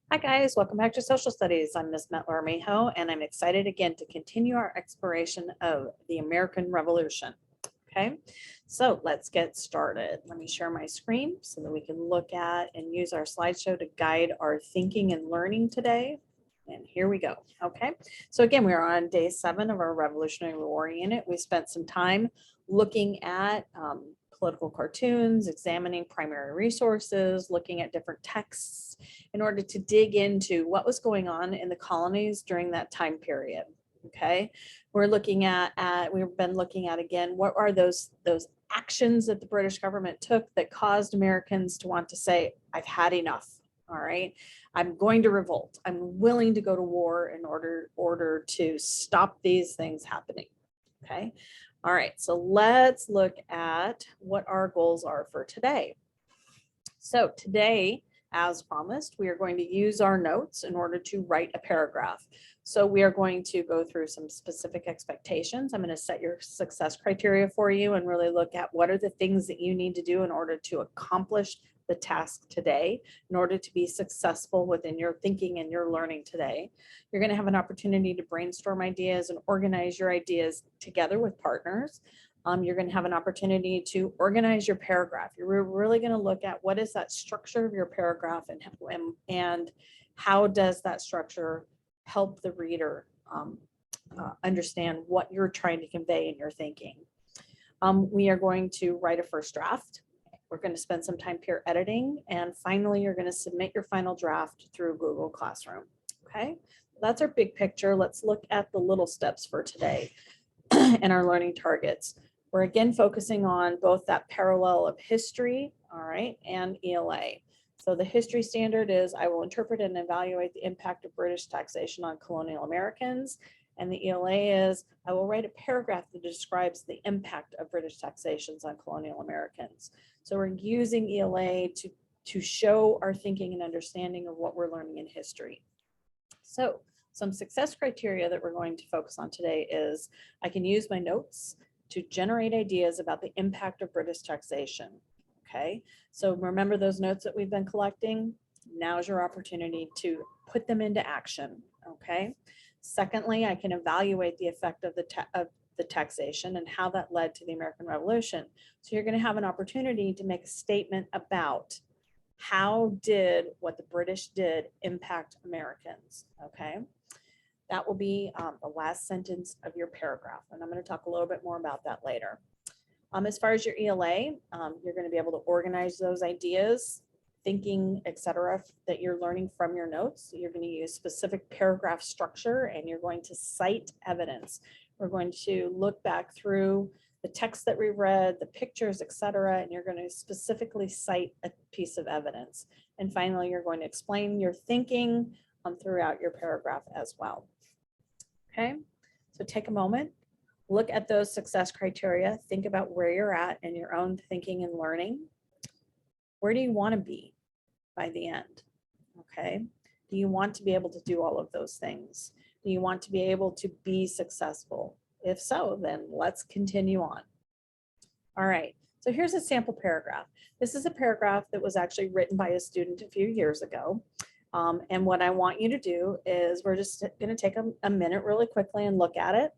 Hi guys, welcome back to Social Studies. I'm Ms. Metler Armijo, and I'm excited again to continue our exploration of the American Revolution. Okay, so let's get started. Let me share my screen so that we can look at and use our slideshow to guide our thinking and learning today. And here we go. Okay, so again, we are on day 7 of our Revolutionary War Unit. We spent some time looking at political cartoons, examining primary resources, looking at different texts in order to dig into what was going on in the colonies during that time period. Okay, we've been looking at again, what are those actions that the British government took that caused Americans to want to say, I've had enough. All right, I'm going to revolt. I'm willing to go to war in order to stop these things happening. Okay. All right, so let's look at what our goals are for today. So today, as promised, we are going to use our notes in order to write a paragraph. So we are going to go through some specific expectations. I'm going to set your success criteria for you and really look at what are the things that you need to do in order to accomplish the task today, in order to be successful within your thinking and your learning today. You're going to have an opportunity to brainstorm ideas and organize your ideas together with partners. You're going to have an opportunity to organize your paragraph. You're really going to look at what is that structure of your paragraph and how does that structure help the reader understand what you're trying to convey in your thinking. We are going to write a first draft. We're going to spend some time peer editing. And finally, you're going to submit your final draft through Google Classroom. Okay, that's our big picture. Let's look at the little steps for today and our learning targets. We're again focusing on both that parallel of history, all right, and ELA. So the history standard is I will interpret and evaluate the impact of British taxation on colonial Americans. And the ELA is I will write a paragraph that describes the impact of British taxations on colonial Americans. So we're using ELA to show our thinking and understanding of what we're learning in history. So some success criteria that we're going to focus on today is I can use my notes to generate ideas about the impact of British taxation. Okay, so remember those notes that we've been collecting? Now's your opportunity to put them into action. Okay. Secondly, I can evaluate the effect of the taxation and how that led to the American Revolution. So you're going to have an opportunity to make a statement about how did what the British did impact Americans. Okay. That will be the last sentence of your paragraph. And I'm going to talk a little bit more about that later. As far as your ELA, you're going to be able to organize those ideas, thinking, etc., that you're learning from your notes. You're going to use specific paragraph structure and you're going to cite evidence. We're going to look back through the text that we read, the pictures, etc., and you're going to specifically cite a piece of evidence. And finally, you're going to explain your thinking throughout your paragraph as well. Okay, so take a moment, look at those success criteria, think about where you're at in your own thinking and learning. Where do you want to be by the end? Okay, do you want to be able to do all of those things? Do you want to be able to be successful? If so, then let's continue on. All right, so here's a sample paragraph. This is a paragraph that was actually written by a student a few years ago. And what I want you to do is we're just going to take a minute really quickly and look at it.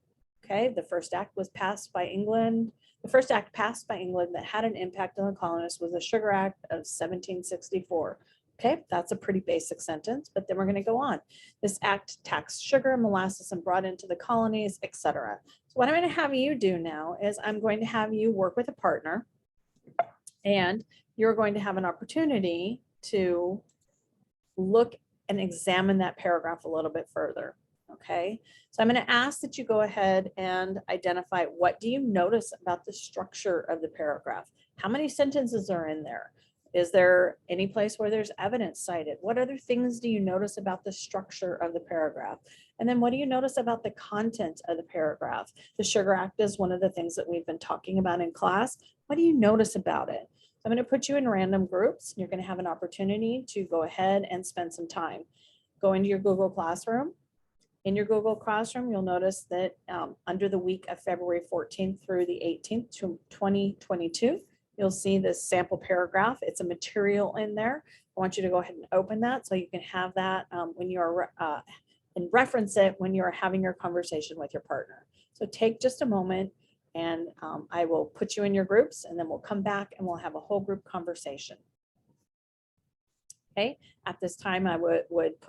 Okay, the first act was passed by England. The first act passed by England that had an impact on the colonists was the Sugar Act of 1764. Okay, that's a pretty basic sentence, but then we're going to go on. This act taxed sugar, molasses, and brought into the colonies, etc. So what I'm going to have you do now is I'm going to have you work with a partner, and you're going to have an opportunity to look and examine that paragraph a little bit further. Okay, so I'm going to ask that you go ahead and identify what do you notice about the structure of the paragraph? How many sentences are in there? Is there any place where there's evidence cited? What other things do you notice about the structure of the paragraph? And then what do you notice about the content of the paragraph? The Sugar Act is one of the things that we've been talking about in class. What do you notice about it? I'm going to put you in random groups. You're going to have an opportunity to go ahead and spend some time. Go into your Google Classroom. In your Google Classroom, you'll notice that under the week of February 14th through the 18th, 2022, you'll see this sample paragraph. It's a material in there. I want you to go ahead and open that so you can have that when you're and reference it when you're having your conversation with your partner. So take just a moment, and I will put you in your groups, and then we'll come back and we'll have a whole group conversation. Okay, at this time I would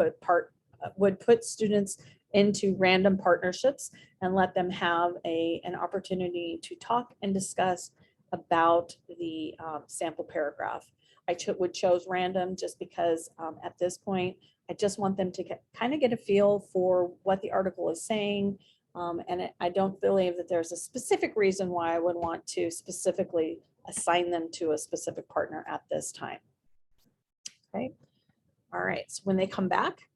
put students into random partnerships and let them have an opportunity to talk and discuss about the sample paragraph. I chose random just because at this point I just want them to kind of get a feel for what the article is saying, and I don't believe that there's a specific reason why I would want to specifically assign them to a specific partner at this time. Okay. All right. So when they come back,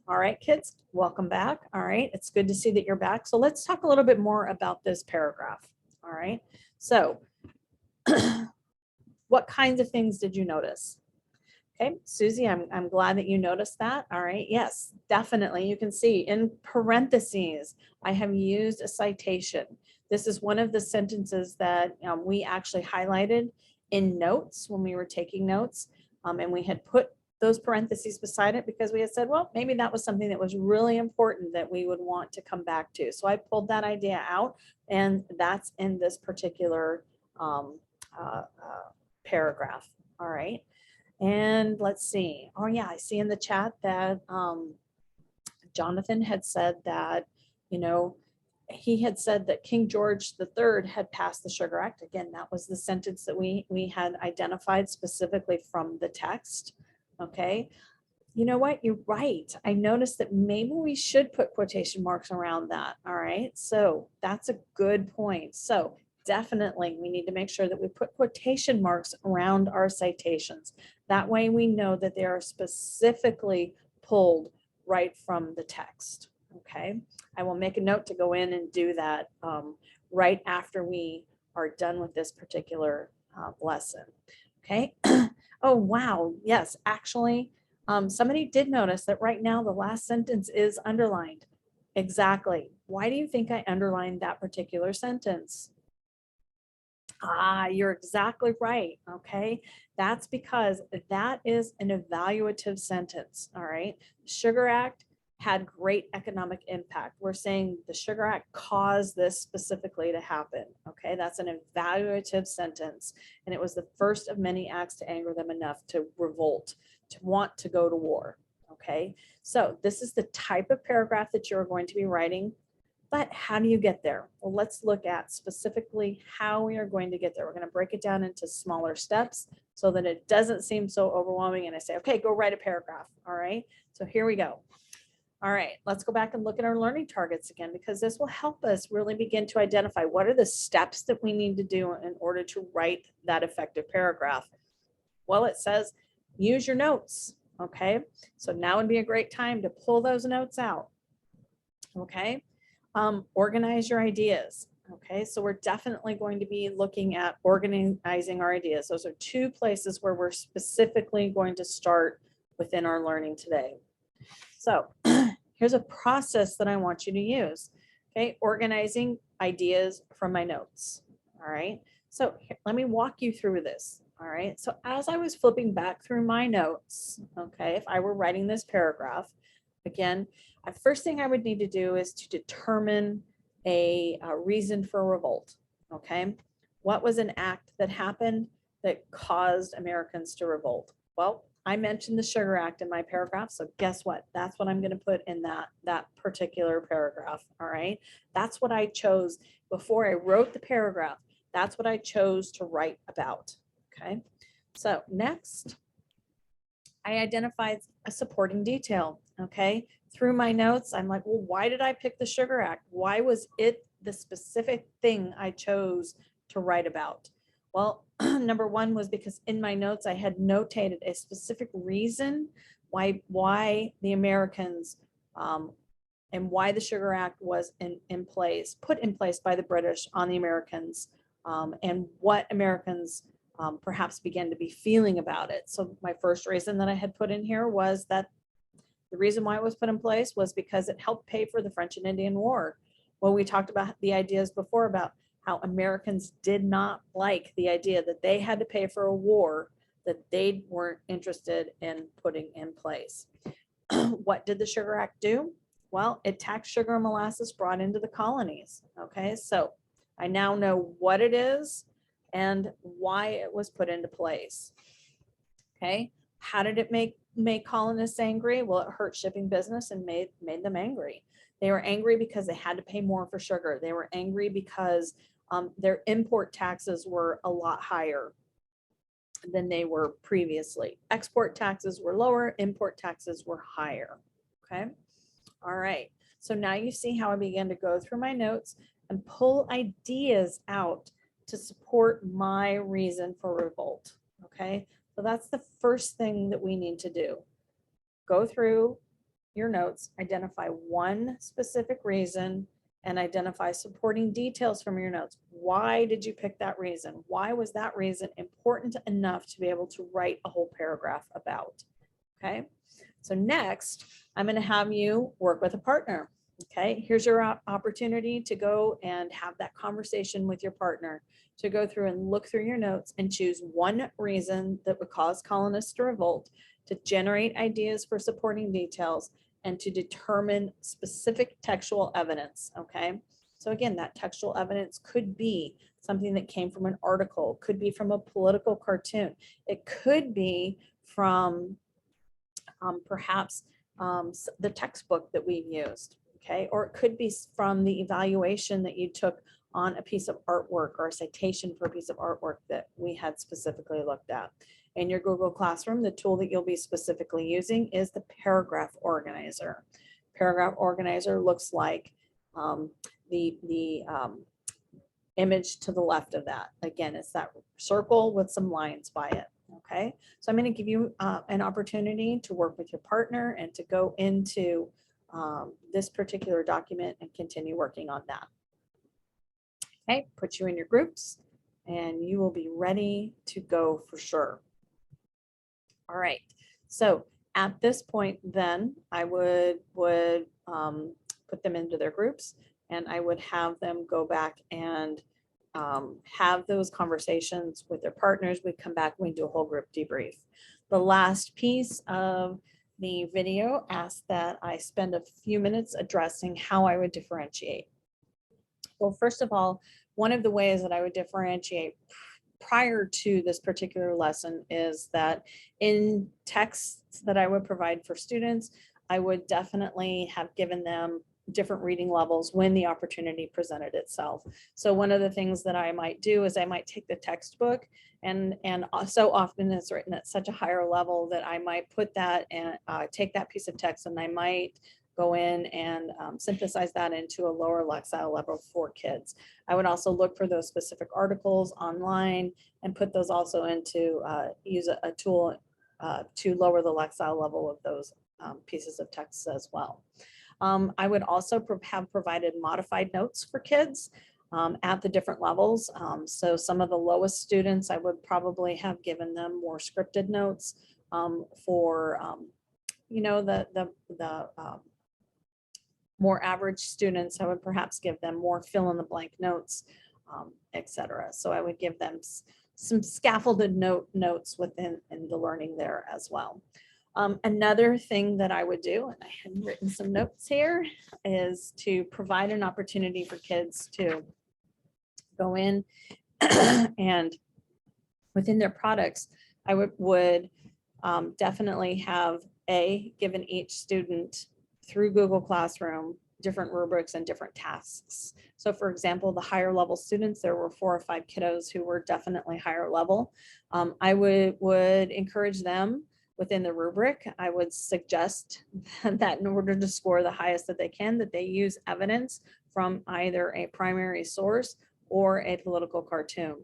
all right, kids, welcome back. All right. It's good to see that you're back. So let's talk a little bit more about this paragraph. All right. So what kinds of things did you notice? Okay, Susie, I'm glad that you noticed that. All right. Yes, definitely. You can see in parentheses, I have used a citation. This is one of the sentences that we actually highlighted in notes when we were taking notes. And we had put those parentheses beside it because we had said, well, maybe that was something that was really important that we would want to come back to. So I pulled that idea out, and that's in this particular paragraph. All right. And let's see. Oh yeah, I see in the chat that Jonathan had said that, he had said that King George III had passed the Sugar Act. Again, that was the sentence that we had identified specifically from the text. Okay. You know what? You're right. I noticed that maybe we should put quotation marks around that. All right. So that's a good point. So definitely we need to make sure that we put quotation marks around our citations. That way we know that they are specifically pulled right from the text. Okay. I will make a note to go in and do that right after we are done with this particular lesson. Okay. Oh, wow. Yes, actually, somebody did notice that right now the last sentence is underlined. Exactly. Why do you think I underlined that particular sentence? You're exactly right. Okay. That's because that is an evaluative sentence. All right. The Sugar Act had great economic impact. We're saying the Sugar Act caused this specifically to happen. Okay. That's an evaluative sentence. And it was the first of many acts to anger them enough to revolt, to want to go to war. Okay. So this is the type of paragraph that you're going to be writing. But how do you get there? Well, let's look at specifically how we are going to get there. We're going to break it down into smaller steps so that it doesn't seem so overwhelming. And I say, okay, go write a paragraph. All right. So here we go. All right, let's go back and look at our learning targets again, because this will help us really begin to identify what are the steps that we need to do in order to write that effective paragraph. Well, it says use your notes. Okay. So now would be a great time to pull those notes out. Okay. Organize your ideas. Okay, so we're definitely going to be looking at organizing our ideas. Those are two places where we're specifically going to start within our learning today. So here's a process that I want you to use. Okay, organizing ideas from my notes. All right, so let me walk you through this. All right, so as I was flipping back through my notes, okay, if I were writing this paragraph, again, the first thing I would need to do is to determine a reason for revolt. Okay, what was an act that happened that caused Americans to revolt? Well, I mentioned the Sugar Act in my paragraph, so guess what? That's what I'm going to put in that particular paragraph. All right, that's what I chose before I wrote the paragraph. That's what I chose to write about. Okay, so next, I identified a supporting detail. Okay, through my notes, I'm like, well, why did I pick the Sugar Act? Why was it the specific thing I chose to write about? Well, number one was because in my notes, I had notated a specific reason why the Americans and why the Sugar Act was put in place by the British on the Americans, and what Americans perhaps began to be feeling about it. So my first reason that I had put in here was that the reason why it was put in place was because it helped pay for the French and Indian War. Well, we talked about the ideas before about how Americans did not like the idea that they had to pay for a war that they weren't interested in putting in place. What did the Sugar Act do? Well, it taxed sugar and molasses brought into the colonies. Okay, so I now know what it is and why it was put into place. Okay, how did it make colonists angry? Well, it hurt shipping business and made them angry. They were angry because they had to pay more for sugar. They were angry because their import taxes were a lot higher than they were previously. Export taxes were lower, import taxes were higher. Okay, all right. So now you see how I began to go through my notes and pull ideas out to support my reason for revolt. Okay, so that's the first thing that we need to do. Go through your notes, identify one specific reason, and identify supporting details from your notes. Why did you pick that reason? Why was that reason important enough to be able to write a whole paragraph about? Okay, so next, I'm going to have you work with a partner. Okay, here's your opportunity to go and have that conversation with your partner, to go through and look through your notes and choose one reason that would cause colonists to revolt, to generate ideas for supporting details, and to determine specific textual evidence. Okay, so again, that textual evidence could be something that came from an article, could be from a political cartoon, it could be from perhaps the textbook that we've used. Okay, or it could be from the evaluation that you took on a piece of artwork or a citation for a piece of artwork that we had specifically looked at. In your Google Classroom, the tool that you'll be specifically using is the paragraph organizer. Paragraph organizer looks like the image to the left of that. Again, it's that circle with some lines by it. Okay, so I'm going to give you an opportunity to work with your partner and to go into this particular document and continue working on that. Okay, put you in your groups and you will be ready to go for sure. All right, so at this point then I would put them into their groups and I would have them go back and have those conversations with their partners. We come back, we do a whole group debrief. The last piece of the video asks that I spend a few minutes addressing how I would differentiate. Well, first of all, one of the ways that I would differentiate prior to this particular lesson is that in texts that I would provide for students, I would definitely have given them different reading levels when the opportunity presented itself. So one of the things that I might do is I might take the textbook and so often it's written at such a higher level that I might put that and take that piece of text and I might go in and synthesize that into a lower Lexile level for kids. I would also look for those specific articles online and put those also into use a tool to lower the Lexile level of those pieces of text as well. I would also have provided modified notes for kids at the different levels. So some of the lowest students, I would probably have given them more scripted notes for, you know, the more average students, I would perhaps give them more fill in the blank notes, etc. So I would give them some scaffolded notes within the learning there as well. Another thing that I would do, and I had written some notes here, is to provide an opportunity for kids to go in and within their products, I would definitely have given each student through Google Classroom different rubrics and different tasks. So for example, the higher level students, there were 4 or 5 kiddos who were definitely higher level. I would encourage them within the rubric. I would suggest that in order to score the highest that they can, that they use evidence from either a primary source or a political cartoon.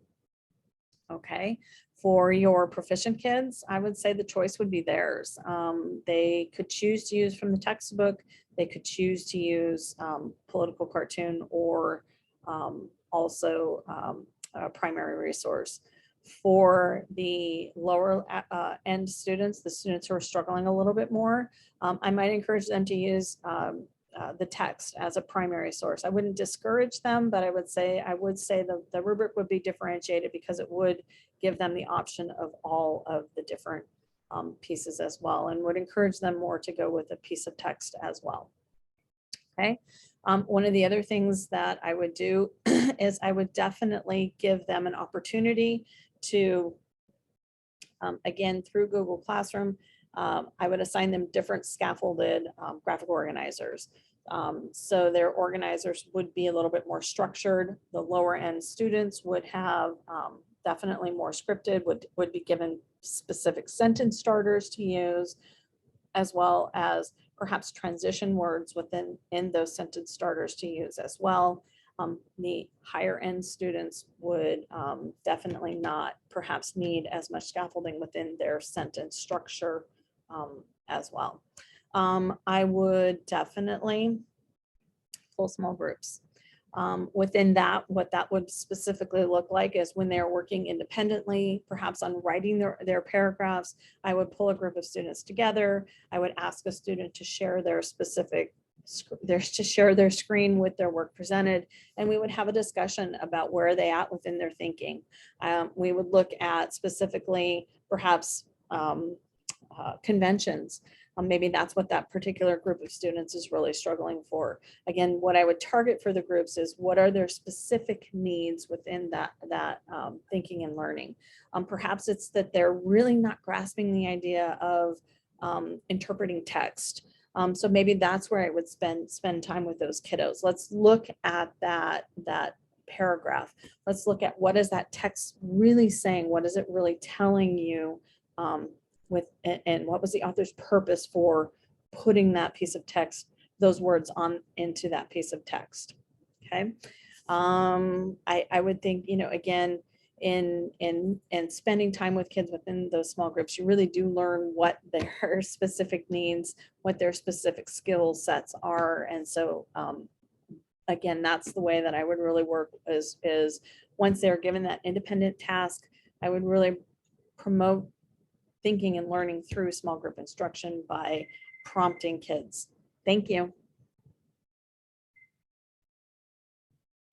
Okay. For your proficient kids, I would say the choice would be theirs. They could choose to use from the textbook. They could choose to use political cartoon or also a primary resource. For the lower end students, the students who are struggling a little bit more, I might encourage them to use the text as a primary source. I wouldn't discourage them, but I would say the rubric would be differentiated because it would give them the option of all of the different pieces as well, and would encourage them more to go with a piece of text as well. Okay. One of the other things that I would do is I would definitely give them an opportunity to, again, through Google Classroom, I would assign them different scaffolded graphic organizers. So their organizers would be a little bit more structured. The lower end students would have definitely more scripted, would be given specific sentence starters to use, as well as perhaps transition words in those sentence starters to use as well. The higher end students would definitely not perhaps need as much scaffolding within their sentence structure as well. I would definitely pull small groups. Within that, what that would specifically look like is when they're working independently, perhaps on writing their paragraphs, I would pull a group of students together. I would ask a student to share their screen with their work presented, and we would have a discussion about where are they at within their thinking. We would look at specifically perhaps conventions. Maybe that's what that particular group of students is really struggling for. Again, what I would target for the groups is what are their specific needs within that thinking and learning. Perhaps it's that they're really not grasping the idea of interpreting text. So maybe that's where I would spend time with those kiddos. Let's look at that paragraph. Let's look at what is that text really saying? What is it really telling you? And what was the author's purpose for putting that piece of text, those words on into that piece of text. Okay. I would think, again, in spending time with kids within those small groups, you really do learn what their specific needs, what their specific skill sets are. And so again, that's the way that I would really work is once they're given that independent task, I would really promote thinking and learning through small group instruction by prompting kids. Thank you.